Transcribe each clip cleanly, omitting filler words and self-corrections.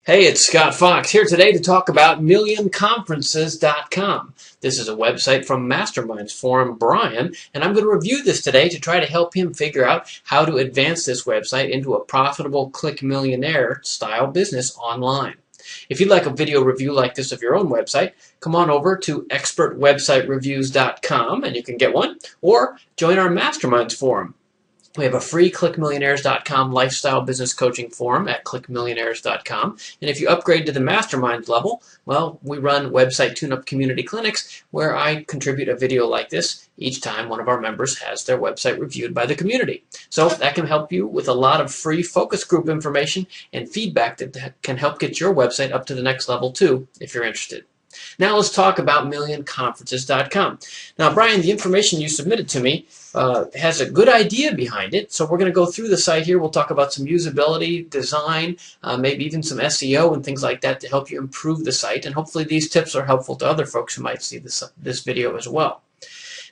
Hey, it's Scott Fox here today to talk about MillionConferences.com. This is a website from Masterminds Forum Brian, and I'm going to review this today to try to help him figure out how to advance this website into a profitable Click Millionaire style business online. If you'd like a video review like this of your own website, come on over to expertwebsitereviews.com and you can get one, or join our Masterminds Forum. We have a free ClickMillionaires.com lifestyle business coaching forum at ClickMillionaires.com. And if you upgrade to the Mastermind level, well, we run website tune-up community clinics where I contribute a video like this each time one of our members has their website reviewed by the community. So that can help you with a lot of free focus group information and feedback that can help get your website up to the next level too, if you're interested. Now let's talk about MillionConferences.com. Now, Brian, the information you submitted to me has a good idea behind it, so we're going to go through the site here. We'll talk about some usability, design, maybe even some SEO and things like that to help you improve the site, and hopefully these tips are helpful to other folks who might see this video as well.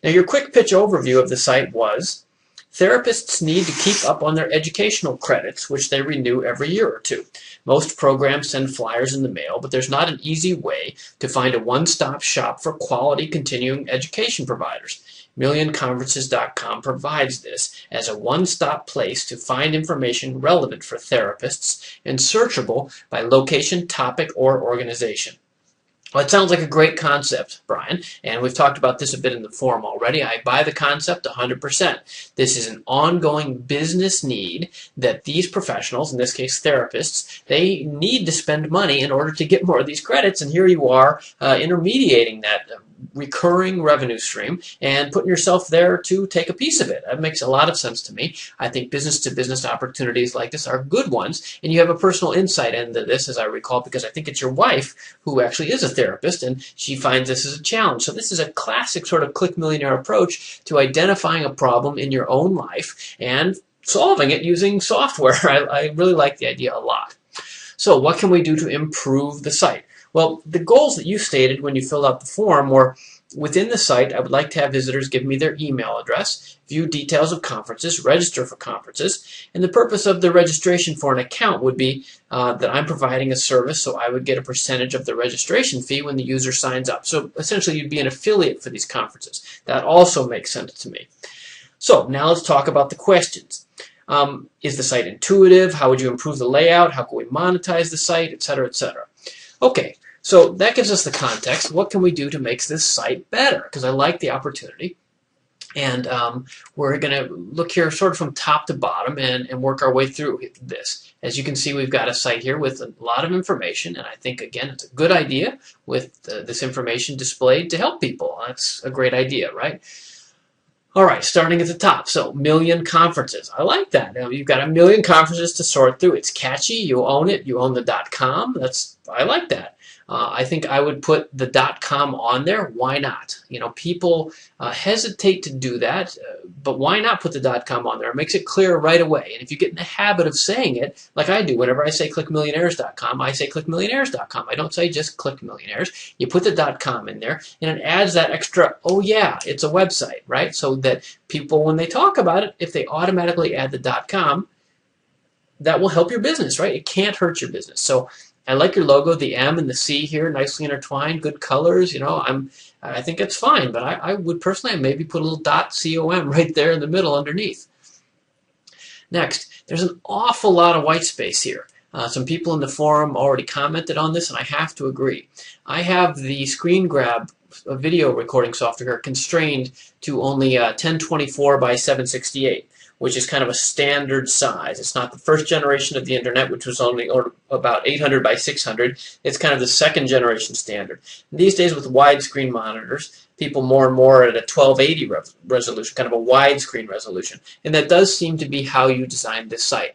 Now, your quick pitch overview of the site was: therapists need to keep up on their educational credits, which they renew every year or two. Most programs send flyers in the mail, but there's not an easy way to find a one-stop shop for quality continuing education providers. MillionConferences.com provides this as a one-stop place to find information relevant for therapists and searchable by location, topic, or organization. Well, it sounds like a great concept, Brian, and we've talked about this a bit in the forum already. I buy the concept 100%. This is an ongoing business need that these professionals, in this case therapists, they need to spend money in order to get more of these credits, and here you are intermediating that recurring revenue stream and putting yourself there to take a piece of it. That makes a lot of sense to me. I think business-to-business opportunities like this are good ones, and you have a personal insight into this, as I recall, because I think it's your wife who actually is a therapist, and she finds this as a challenge. So this is a classic sort of Click Millionaire approach to identifying a problem in your own life and solving it using software. I really like the idea a lot. So what can we do to improve the site? Well, the goals that you stated when you filled out the form were: within the site, I would like to have visitors give me their email address, view details of conferences, register for conferences, and the purpose of the registration for an account would be that I'm providing a service, so I would get a percentage of the registration fee when the user signs up. So essentially, you'd be an affiliate for these conferences. That also makes sense to me. So now let's talk about the questions. Is the site intuitive? How would you improve the layout? How can we monetize the site, etc., etc.? Okay. So that gives us the context. What can we do to make this site better? Because I like the opportunity. And we're going to look here sort of from top to bottom and work our way through this. As you can see, we've got a site here with a lot of information. And I think, again, it's a good idea with this information displayed to help people. That's a great idea, right? All right, starting at the top. So, Million Conferences. I like that. You've got a million conferences to sort through. It's catchy. You own it. You own the .com. I like that. I think I would put the .com on there. Why not? You know, people hesitate to do that, but why not put the .com on there? It makes it clear right away. And if you get in the habit of saying it, like I do, whenever I say ClickMillionaires.com, I say ClickMillionaires.com. I don't say just Click Millionaires. You put the .com in there, and it adds that extra, oh yeah, it's a website, right? So that people, when they talk about it, if they automatically add the .com, that will help your business, right? It can't hurt your business. So I like your logo, the M and the C here, nicely intertwined, good colors. You know, I think it's fine, but I would personally maybe put a little .com right there in the middle underneath. Next, there's an awful lot of white space here. Some people in the forum already commented on this, and I have to agree. I have the screen grab video recording software constrained to only 1024 by 768. Which is kind of a standard size. It's not the first generation of the internet, which was only about 800 by 600. It's kind of the second generation standard. And these days with widescreen monitors, people more and more are at a 1280 resolution, kind of a widescreen resolution. And that does seem to be how you designed this site.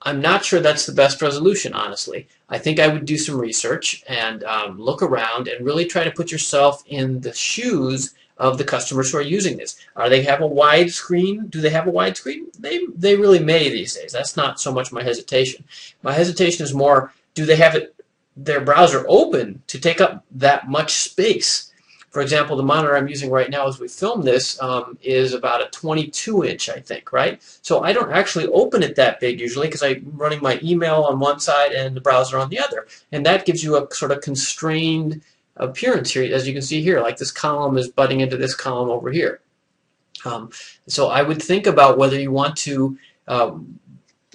I'm not sure that's the best resolution, honestly. I think I would do some research and look around and really try to put yourself in the shoes of the customers who are using this. They have a wide screen? Do they have a wide screen? They really may these days. That's not so much my hesitation. My hesitation is more, do they have their browser open to take up that much space? For example, the monitor I'm using right now as we film this is about a 22-inch, I think, right? So I don't actually open it that big usually because I'm running my email on one side and the browser on the other. And that gives you a sort of constrained appearance here, as you can see here, like this column is butting into this column over here. So I would think about whether you want to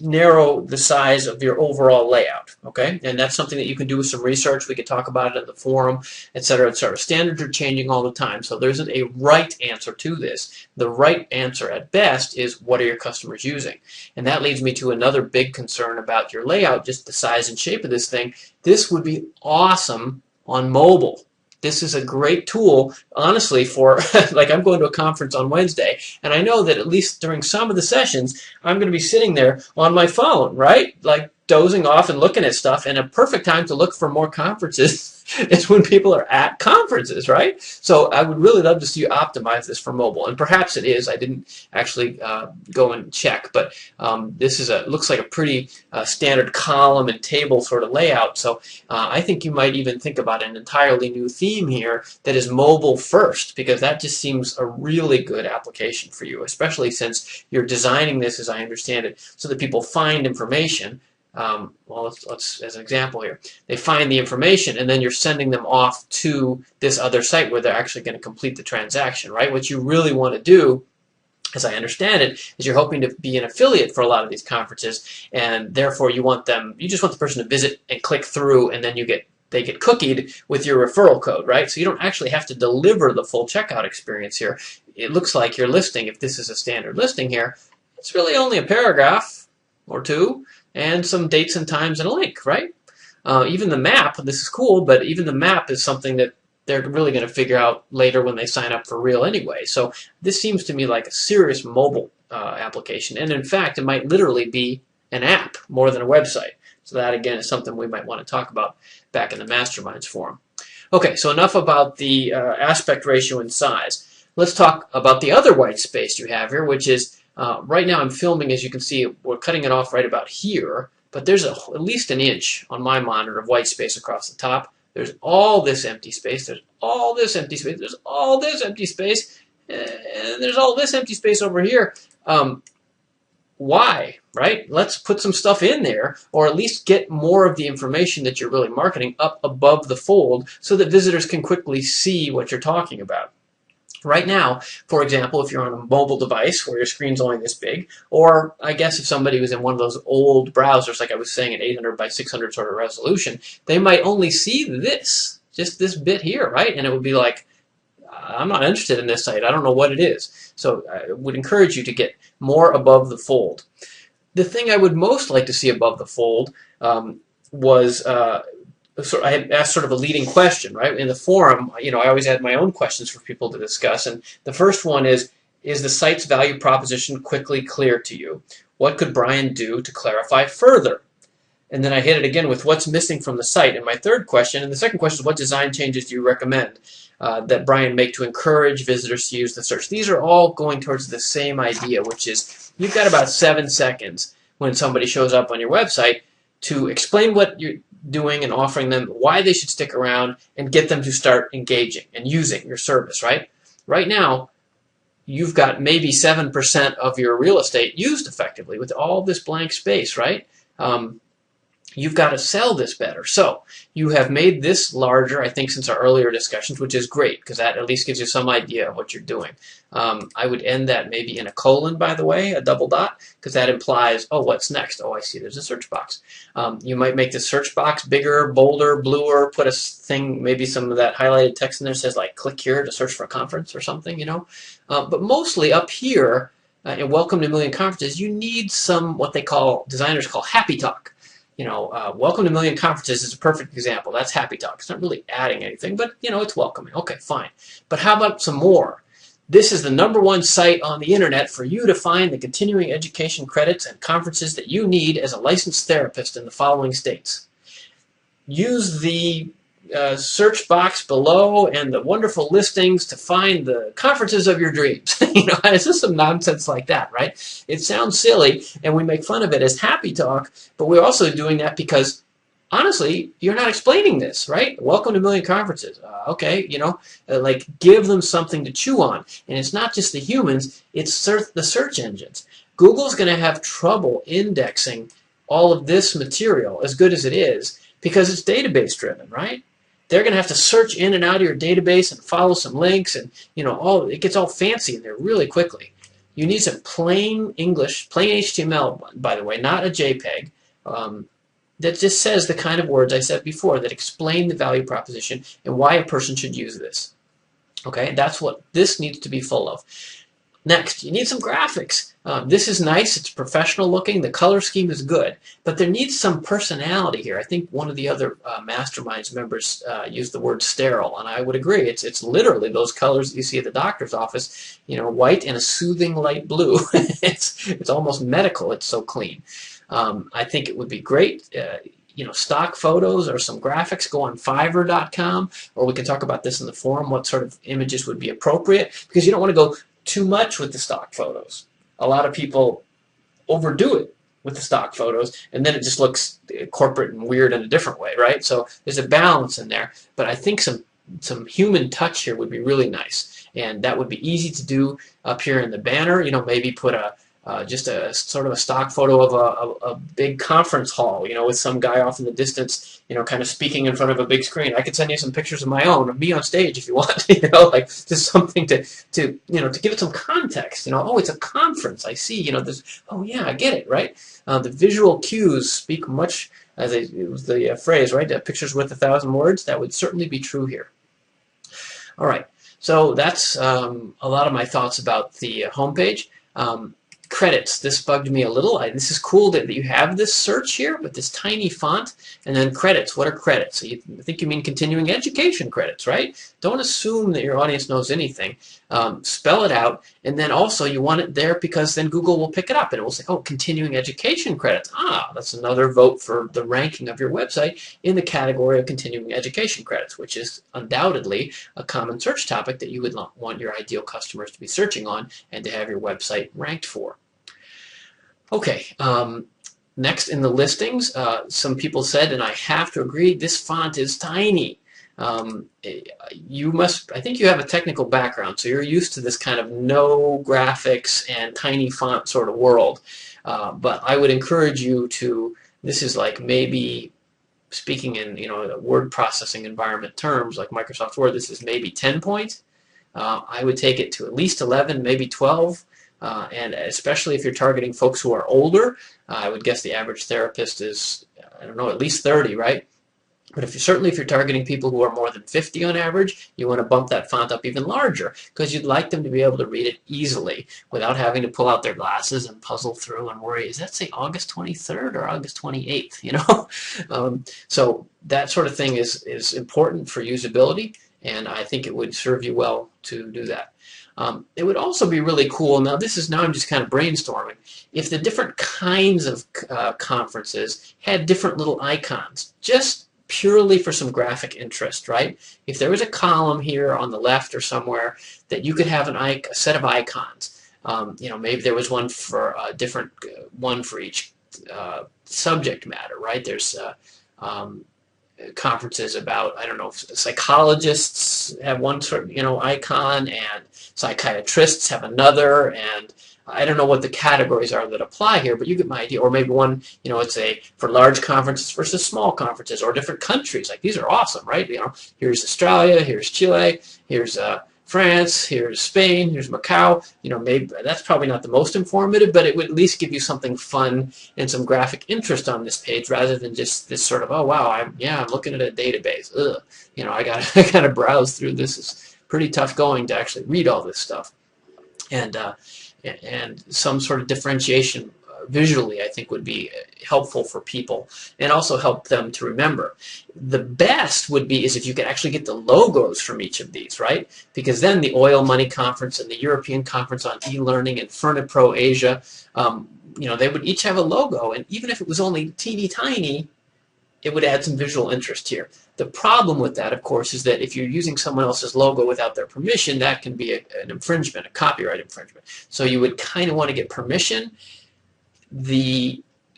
narrow the size of your overall layout, okay? And that's something that you can do with some research. We could talk about it in the forum, etc., etc. Standards are changing all the time, so there isn't a right answer to this. The right answer at best is what are your customers using? And that leads me to another big concern about your layout, just the size and shape of this thing. This would be awesome on mobile. This is a great tool, honestly, for, like I'm going to a conference on Wednesday, and I know that at least during some of the sessions, I'm going to be sitting there on my phone, right? Like dozing off and looking at stuff, and a perfect time to look for more conferences is when people are at conferences, right? So I would really love to see you optimize this for mobile, and perhaps it is. I didn't actually go and check, but this is looks like a pretty standard column and table sort of layout. So I think you might even think about an entirely new theme here that is mobile first, because that just seems a really good application for you, especially since you're designing this, as I understand it, so that people find information. Well, let's as an example here, they find the information and then you're sending them off to this other site where they're actually going to complete the transaction, right? What you really want to do, as I understand it, is you're hoping to be an affiliate for a lot of these conferences, and therefore you just want the person to visit and click through, and then they get cookied with your referral code, right? So you don't actually have to deliver the full checkout experience here. It looks like your listing, if this is a standard listing here, it's really only a paragraph or two and some dates and times and a link, right? Even the map, this is cool, but even the map is something that they're really going to figure out later when they sign up for real anyway. So this seems to me like a serious mobile application, and in fact, it might literally be an app more than a website. So that, again, is something we might want to talk about back in the Masterminds forum. Okay, so enough about the aspect ratio and size. Let's talk about the other white space you have here, which is right now I'm filming, as you can see, we're cutting it off right about here, but there's at least an inch on my monitor of white space across the top. There's all this empty space, there's all this empty space, there's all this empty space, and there's all this empty space over here. Why, right? Let's put some stuff in there, or at least get more of the information that you're really marketing up above the fold so that visitors can quickly see what you're talking about. Right now, for example, if you're on a mobile device where your screen's only this big, or I guess if somebody was in one of those old browsers, like I was saying, at 800 by 600 sort of resolution, they might only see this, just this bit here, right? And it would be like, I'm not interested in this site. I don't know what it is. So I would encourage you to get more above the fold. The thing I would most like to see above the fold was I had asked sort of a leading question, right? In the forum, I always had my own questions for people to discuss, and the first one is the site's value proposition quickly clear to you? What could Brian do to clarify further? And then I hit it again with what's missing from the site. And my third question, and the second question is what design changes do you recommend that Brian make to encourage visitors to use the search? These are all going towards the same idea, which is you've got about 7 seconds when somebody shows up on your website to explain what you're doing and offering them, why they should stick around, and get them to start engaging and using your service, right? Right now, you've got maybe 7% of your real estate used effectively with all this blank space, right? You've got to sell this better. So you have made this larger, I think, since our earlier discussions, which is great because that at least gives you some idea of what you're doing. I would end that maybe in a colon, by the way, a double dot, because that implies, oh, what's next? Oh, I see, there's a search box. You might make the search box bigger, bolder, bluer, put a thing, maybe some of that highlighted text in there says, like, click here to search for a conference or something, But mostly up here, in Welcome to a Million Conferences, you need some, what designers call happy talk. Welcome to a Million Conferences is a perfect example. That's happy talk. It's not really adding anything, but, it's welcoming. Okay, fine. But how about some more? This is the #1 site on the internet for you to find the continuing education credits and conferences that you need as a licensed therapist in the following states. Use the search box below and the wonderful listings to find the conferences of your dreams. It's just some nonsense like that, right? It sounds silly, and we make fun of it as happy talk, but we're also doing that because honestly, you're not explaining this, right? Welcome to Million Conferences. Okay, like give them something to chew on. And it's not just the humans, it's the search engines. Google's going to have trouble indexing all of this material, as good as it is, because it's database driven, right? They're going to have to search in and out of your database and follow some links, and it gets all fancy in there really quickly. You need some plain English, plain HTML, by the way, not a JPEG. That just says the kind of words I said before that explain the value proposition and why a person should use this. Okay, that's what this needs to be full of. Next, you need some graphics. This is nice, it's professional looking, the color scheme is good, but there needs some personality here. I think one of the other Masterminds members used the word sterile, and I would agree. It's literally those colors that you see at the doctor's office, white and a soothing light blue. it's almost medical, it's so clean. I think it would be great. Stock photos or some graphics, go on Fiverr.com, or we can talk about this in the forum, what sort of images would be appropriate, because you don't want to go too much with the stock photos. A lot of people overdo it with the stock photos, and then it just looks corporate and weird in a different way, right? So there's a balance in there, but I think some human touch here would be really nice, and that would be easy to do up here in the banner. Maybe put just a sort of a stock photo of a big conference hall, with some guy off in the distance, kind of speaking in front of a big screen. I could send you some pictures of my own, of me on stage if you want, like just something to give it some context. Oh, it's a conference. I see, this. Oh yeah, I get it, right? The visual cues speak much, as it was the phrase, right? Pictures worth 1,000 words. That would certainly be true here. All right, so that's a lot of my thoughts about the homepage. Credits. This bugged me a little. This is cool that you have this search here, but this tiny font, and then credits. What are credits? So I think you mean continuing education credits, right? Don't assume that your audience knows anything. Spell it out, and then also you want it there because then Google will pick it up and it will say, oh, continuing education credits. That's another vote for the ranking of your website in the category of continuing education credits, which is undoubtedly a common search topic that you would want your ideal customers to be searching on and to have your website ranked for. Okay, next in the listings, some people said, and I have to agree, this font is tiny. I think you have a technical background, so you're used to this kind of no graphics and tiny font sort of world. But I would encourage you to, this is like maybe, speaking in a word processing environment terms like Microsoft Word, this is maybe 10 points. I would take it to at least 11, maybe 12. And especially if you're targeting folks who are older, I would guess the average therapist is, I don't know, at least 30, right? But certainly if you're targeting people who are more than 50 on average, you want to bump that font up even larger because you'd like them to be able to read it easily without having to pull out their glasses and puzzle through and worry, does that say August 23rd or August 28th, So that sort of thing is important for usability, and I think it would serve you well to do that. It would also be really cool, now I'm just kind of brainstorming, if the different kinds of conferences had different little icons, just purely for some graphic interest, right? If there was a column here on the left or somewhere that you could have a set of icons, maybe there was one for a different one for each subject matter, right? There's conferences about, I don't know, psychologists have one sort of, icon, and psychiatrists have another, and I don't know what the categories are that apply here, but you get my idea. Or maybe one, it's for large conferences versus small conferences, or different countries. Like, these are awesome, right? Here's Australia, here's Chile, here's France, here's Spain, here's Macau. Maybe that's probably not the most informative, but it would at least give you something fun and some graphic interest on this page, rather than just this sort of, oh wow, I'm looking at a database. Ugh. I gotta browse through this. It's pretty tough going to actually read all this stuff, and some sort of differentiation visually, I think, would be helpful for people and also help them to remember. The best would be if you could actually get the logos from each of these, right? Because then the Oil Money Conference and the European Conference on E-Learning and Furnipro Asia, they would each have a logo, and even if it was only teeny tiny, it would add some visual interest here. The problem with that, of course, is that if you're using someone else's logo without their permission, that can be an infringement, a copyright infringement. So you would kind of want to get permission.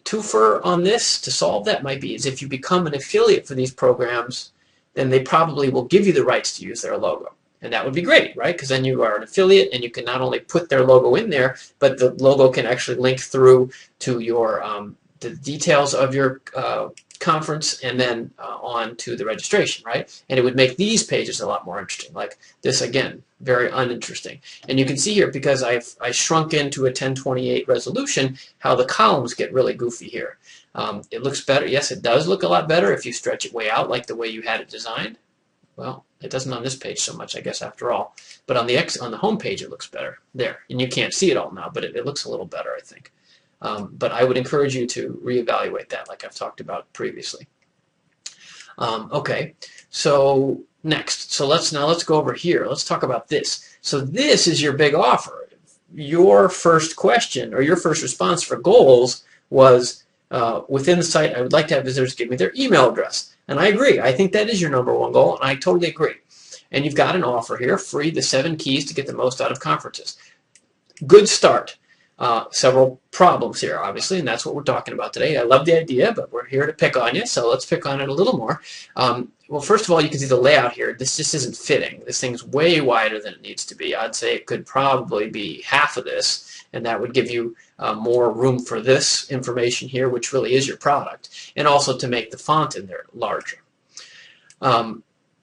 To twofer on this to solve that might be is if you become an affiliate for these programs, then they probably will give you the rights to use their logo. And that would be great, right? Because then you are an affiliate and you can not only put their logo in there, but the logo can actually link through to your the details of your conference and then on to the registration, right? And it would make these pages a lot more interesting. Like this, again, very uninteresting. And you can see here, because I shrunk into a 1028 resolution, how the columns get really goofy here. It looks better. Yes, it does look a lot better if you stretch it way out like the way you had it designed. Well, it doesn't on this page so much, I guess, after all. But on the home page, it looks better there. And you can't see it all now, but it looks a little better, I think. But I would encourage you to reevaluate that, like I've talked about previously. Okay, so next. So let's go over here. Let's talk about this. So this is your big offer. Your first question or your first response for goals was, within the site, I would like to have visitors give me their email address. And I agree. I think that is your #1 goal, and I totally agree. And you've got an offer here, free, the 7 keys to get the most out of conferences. Good start. Several problems here, obviously, and that's what we're talking about today. I love the idea, but we're here to pick on you, so let's pick on it a little more. Well, first of all, you can see the layout here. This just isn't fitting. This thing's way wider than it needs to be. I'd say it could probably be half of this, and that would give you more room for this information here, which really is your product, and also to make the font in there larger.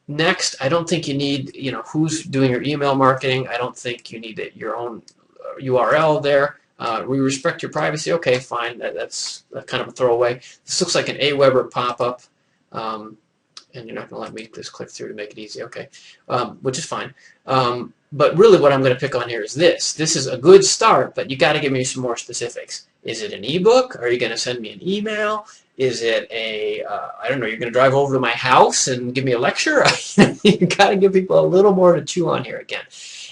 Next, I don't think you need, who's doing your email marketing. I don't think you need your own URL there. We respect your privacy. Okay, fine. That's kind of a throwaway. This looks like an Aweber pop-up, and you're not going to let me just click through to make it easy. Okay, which is fine. But really what I'm going to pick on here is this. This is a good start, but you got to give me some more specifics. Is it an ebook? Are you going to send me an email? Is it I don't know, you're going to drive over to my house and give me a lecture? You got to give people a little more to chew on here again.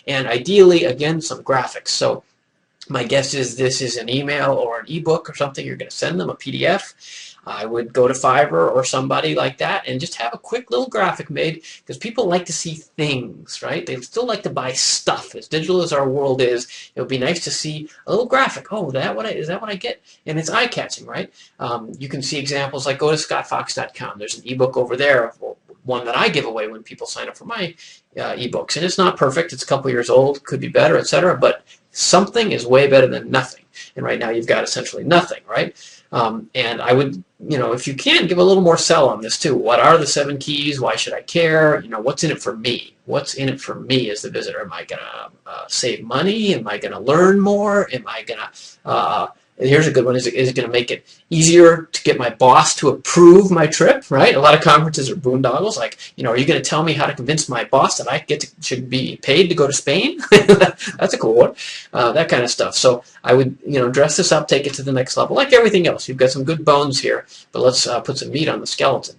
And ideally, again, some graphics. So my guess is this is an email or an ebook or something. You're going to send them a PDF. I would go to Fiverr or somebody like that and just have a quick little graphic made, because people like to see things, right? They still like to buy stuff. As digital as our world is, it would be nice to see a little graphic. Oh, is that what I get? And it's eye-catching, right? You can see examples like go to scottfox.com. There's an ebook over there, one that I give away when people sign up for my ebooks. And it's not perfect. It's a couple years old. Could be better, etc. But something is way better than nothing. And right now you've got essentially nothing, right? And I would, if you can, give a little more sell on this too. What are the 7 keys? Why should I care? What's in it for me? What's in it for me as the visitor? Am I going to save money? Am I going to learn more? Am I going to, here's a good one. Is it going to make it easier to get my boss to approve my trip, right? A lot of conferences are boondoggles. Like, are you going to tell me how to convince my boss that I should be paid to go to Spain? That's a cool one. That kind of stuff. So I would, dress this up, take it to the next level. Like everything else, you've got some good bones here, but let's put some meat on the skeleton.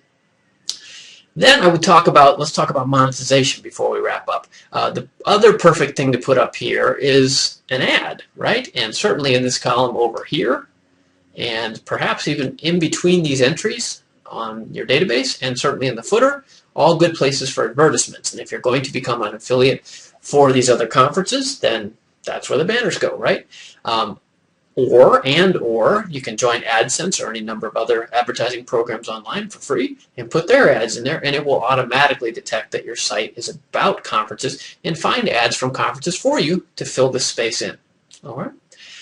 Then I would let's talk about monetization before we wrap up. The other perfect thing to put up here is an ad, right? And certainly in this column over here, and perhaps even in between these entries on your database, and certainly in the footer, all good places for advertisements. And if you're going to become an affiliate for these other conferences, then that's where the banners go, right? Or you can join AdSense or any number of other advertising programs online for free and put their ads in there, and it will automatically detect that your site is about conferences and find ads from conferences for you to fill this space in. All right.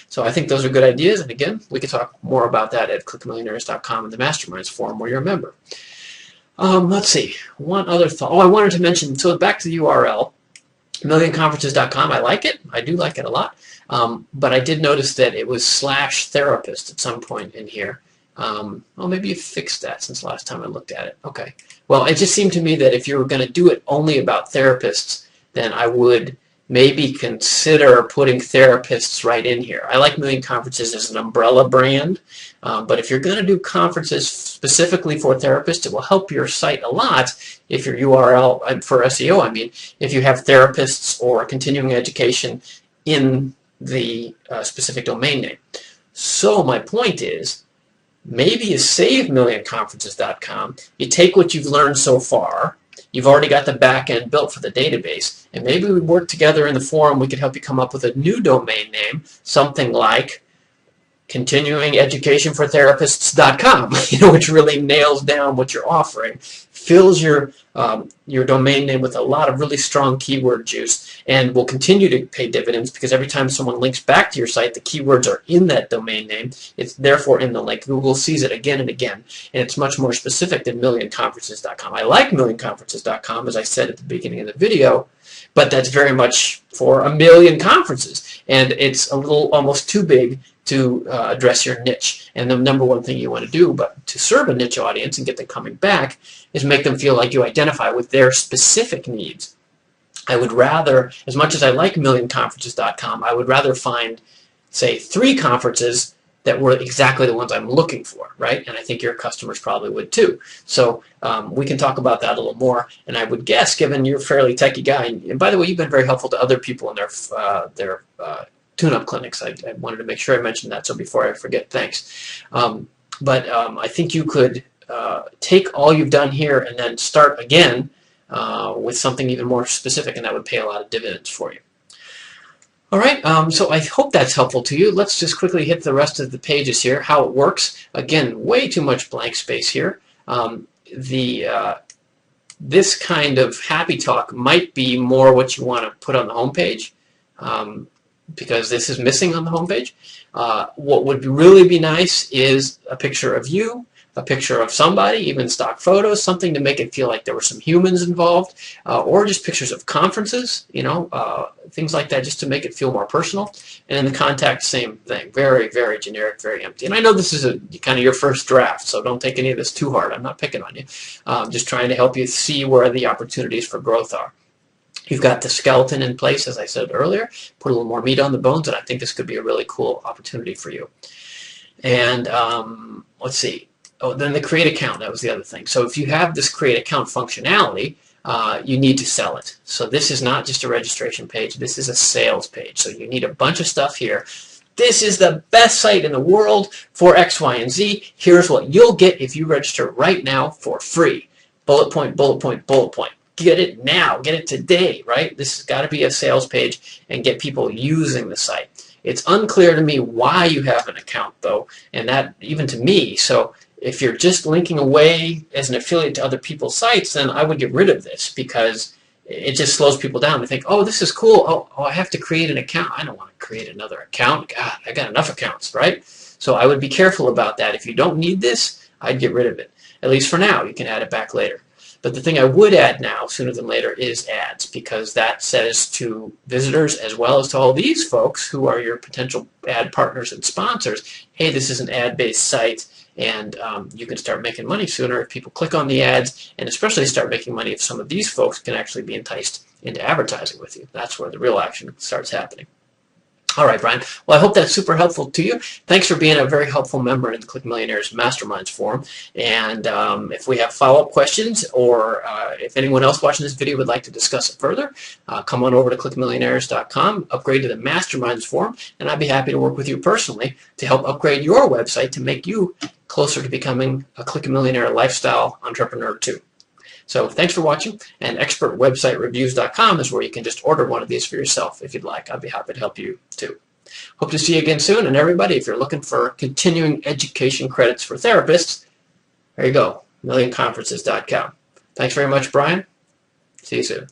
So I think those are good ideas, and again, we can talk more about that at clickmillionaires.com in the Masterminds forum where you're a member. Let's see. One other thought. Oh, I wanted to mention, so back to the URL, millionconferences.com. I like it. I do like it a lot. But I did notice that it was /therapist at some point in here. Well, maybe you fixed that since last time I looked at it. Okay. Well, it just seemed to me that if you were going to do it only about therapists, then I would maybe consider putting therapists right in here. I like Million Conferences as an umbrella brand, but if you're going to do conferences specifically for therapists, it will help your site a lot if your URL, for SEO, I mean, if you have therapists or continuing education in the specific domain name. So my point is, maybe you save millionconferences.com, you take what you've learned so far, you've already got the back end built for the database, and maybe we work together in the forum, we could help you come up with a new domain name, something like continuingeducationfortherapists.com, which really nails down what you're offering, fills your domain name with a lot of really strong keyword juice, and will continue to pay dividends because every time someone links back to your site, the keywords are in that domain name. It's therefore in the link. Google sees it again and again, and it's much more specific than millionconferences.com. I like millionconferences.com, as I said at the beginning of the video, but that's very much for a million conferences, and it's a little almost too big to address your niche. And the number one thing you want to do, but to serve a niche audience and get them coming back, is make them feel like you identify with their specific needs. I would rather, as much as I like millionconferences.com, I would rather find, say, 3 conferences that were exactly the ones I'm looking for, right? And I think your customers probably would too. So we can talk about that a little more. And I would guess, given you're a fairly techie guy, and by the way, you've been very helpful to other people in their tune-up clinics. I wanted to make sure I mentioned that, so before I forget, thanks. But I think you could take all you've done here and then start again with something even more specific, and that would pay a lot of dividends for you. All right, so I hope that's helpful to you. Let's just quickly hit the rest of the pages here, how it works. Again, way too much blank space here. This kind of happy talk might be more what you want to put on the homepage, because this is missing on the homepage. What would really be nice is a picture of you, a picture of somebody, even stock photos, something to make it feel like there were some humans involved, or just pictures of conferences, things like that, just to make it feel more personal. And in the contact, same thing. Very, very generic, very empty. And I know this is kind of your first draft, so don't take any of this too hard. I'm not picking on you. Just trying to help you see where the opportunities for growth are. You've got the skeleton in place, as I said earlier. Put a little more meat on the bones, and I think this could be a really cool opportunity for you. And let's see. Oh, then the create account, that was the other thing. So if you have this create account functionality, you need to sell it. So this is not just a registration page. This is a sales page. So you need a bunch of stuff here. This is the best site in the world for X, Y, and Z. Here's what you'll get if you register right now for free. Bullet point, bullet point, bullet point. Get it now. Get it today, right? This has got to be a sales page and get people using the site. It's unclear to me why you have an account, though, and that even to me. So if you're just linking away as an affiliate to other people's sites, then I would get rid of this because it just slows people down. They think, oh, this is cool. Oh, I have to create an account. I don't want to create another account. God, I got enough accounts, right? So I would be careful about that. If you don't need this, I'd get rid of it. At least for now. You can add it back later. But the thing I would add now, sooner than later, is ads, because that says to visitors as well as to all these folks who are your potential ad partners and sponsors, hey, this is an ad-based site, and you can start making money sooner if people click on the ads, and especially start making money if some of these folks can actually be enticed into advertising with you. That's where the real action starts happening. All right, Brian. Well, I hope that's super helpful to you. Thanks for being a very helpful member in the Click Millionaires Masterminds Forum. And if we have follow-up questions, or if anyone else watching this video would like to discuss it further, come on over to clickmillionaires.com, upgrade to the Masterminds Forum, and I'd be happy to work with you personally to help upgrade your website to make you closer to becoming a Click Millionaire lifestyle entrepreneur too. So thanks for watching, and expertwebsitereviews.com is where you can just order one of these for yourself if you'd like. I'd be happy to help you too. Hope to see you again soon, and everybody, if you're looking for continuing education credits for therapists, there you go, millionconferences.com. Thanks very much, Brian. See you soon.